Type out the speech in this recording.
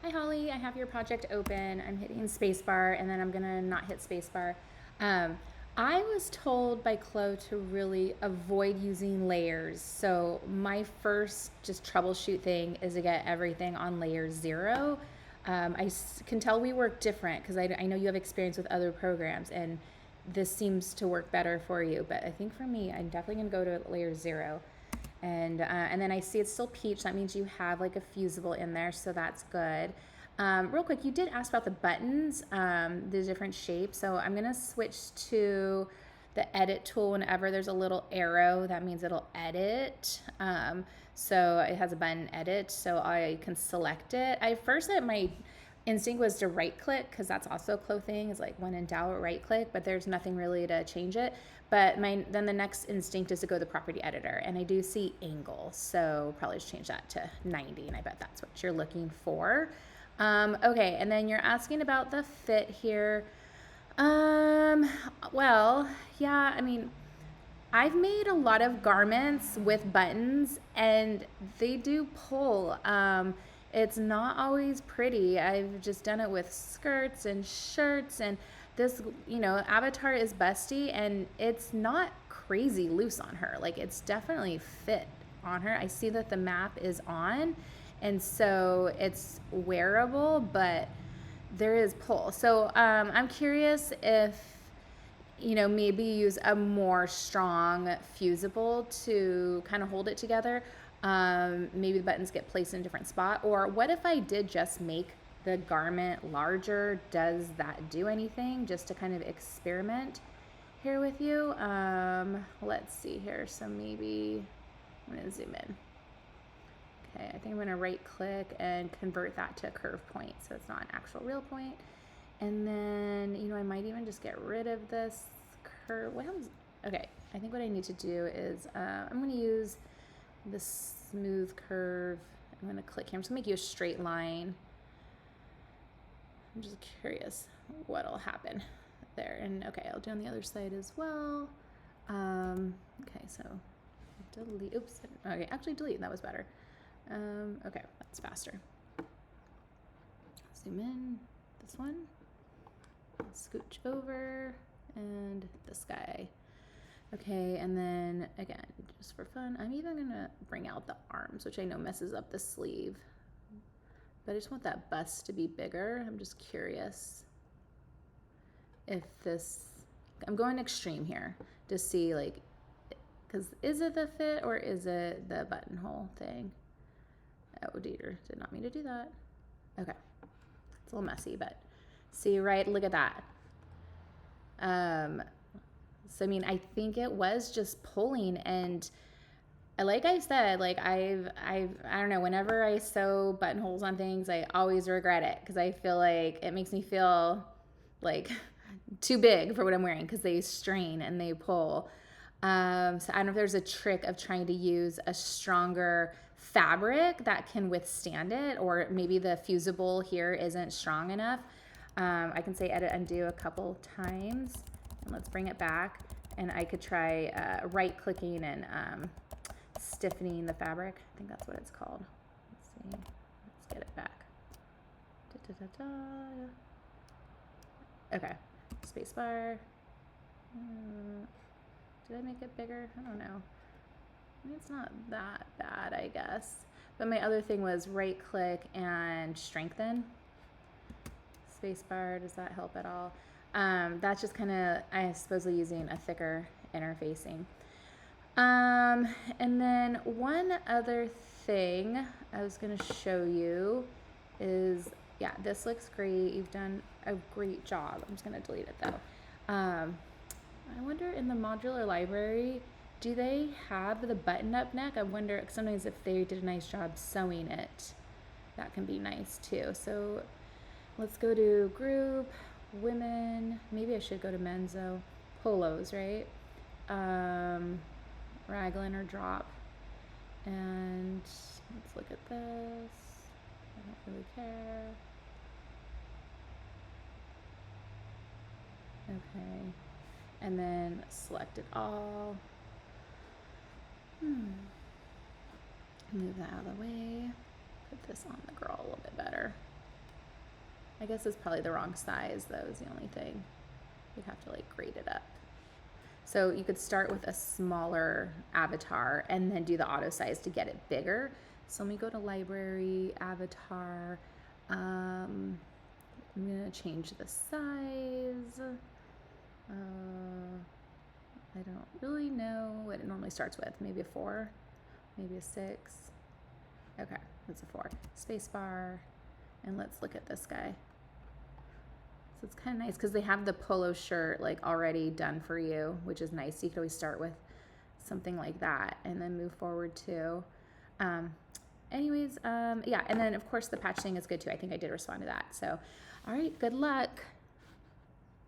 Hi Holly, I have your project open. I'm hitting spacebar and then I'm gonna not hit spacebar. Um, I was told by Chloe to really avoid using layers. So my first just troubleshoot thing is to get everything on layer 0. Can tell we work different because I know you have experience with other programs and this seems to work better for you. But I think for me, I'm definitely gonna go to layer 0. And then I see it's still peach. That means you have like a fusible in there, so that's good. Real quick, you did ask about the buttons, the different shapes. So I'm gonna switch to the edit tool whenever there's a little arrow. That means it'll edit. So it has a button edit, so I can select it. My instinct was to right click because that's also a clothing. Is like when in doubt, right click, but there's nothing really to change it. But then the next instinct is to go to the property editor, and I do see angle, so probably just change that to 90, and I bet that's what you're looking for. Okay, and then you're asking about the fit here. Well, yeah, I mean, I've made a lot of garments with buttons and they do pull. It's not always pretty. I've just done it with skirts and shirts, and this, avatar is busty and it's not crazy loose on her. Like, it's definitely fit on her. I see that the map is on, and so it's wearable, but there is pull. So I'm curious if maybe use a more strong fusible to kind of hold it together. Maybe the buttons get placed in a different spot. Or what if I did just make the garment larger? Does that do anything? Just to kind of experiment here with you. Let's see here. So maybe I'm going to zoom in. Okay, I think I'm going to right click and convert that to a curve point so it's not an actual real point. And then, I might even just get rid of this curve. Okay, I think what I need to do is I'm going to use the smooth curve. I'm going to click here. I'm just going to make you a straight line. I'm just curious what'll happen there. And okay, I'll do on the other side as well. Okay, so delete. Oops. Okay, actually delete. That was better. Okay, that's faster. Zoom in. This one. Scooch over, and this guy. Okay, and then again, just for fun, I'm even gonna bring out the arms, which I know messes up the sleeve, but I just want that bust to be bigger. I'm just curious if I'm going extreme here to see, like, because is it the fit or is it the buttonhole thing? Oh dear, did not mean to do that. Okay, it's a little messy, but see, right, look at that. So I mean, I think it was just pulling, and like I said, like I don't know, whenever I sew buttonholes on things, I always regret it because I feel like it makes me feel like too big for what I'm wearing because they strain and they pull. So I don't know if there's a trick of trying to use a stronger fabric that can withstand it, or maybe the fusible here isn't strong enough. I can say edit undo a couple times, and let's bring it back, and I could try right clicking and stiffening the fabric. I think that's what it's called. Let's see. Let's get it back. Da, da, da, da. Okay, spacebar. Did I make it bigger? I don't know. I mean, it's not that bad, I guess. But my other thing was right click and strengthen. Spacebar, does that help at all? That's just kind of, I supposedly using a thicker interfacing. And then one other thing I was going to show you is, yeah, this looks great. You've done a great job. I'm just going to delete it though. I wonder in the modular library, do they have the button up neck? I wonder sometimes if they did a nice job sewing it, that can be nice too. So let's go to group, women. Maybe I should go to men's though. Polos, right? Raglan or drop. And let's look at this. I don't really care. Okay. And then select it all. Move that out of the way. Put this on the girl a little bit better. I guess it's probably the wrong size though, is the only thing. You'd have to like grade it up. So you could start with a smaller avatar and then do the auto size to get it bigger. So let me go to library, avatar. I'm gonna change the size. I don't really know what it normally starts with. Maybe a 4, maybe a 6. Okay, that's a 4. Spacebar, and let's look at this guy. So it's kind of nice because they have the polo shirt like already done for you, which is nice. So you could always start with something like that and then move forward to. Yeah, and then of course the patch thing is good too. I think I did respond to that. So, all right, good luck.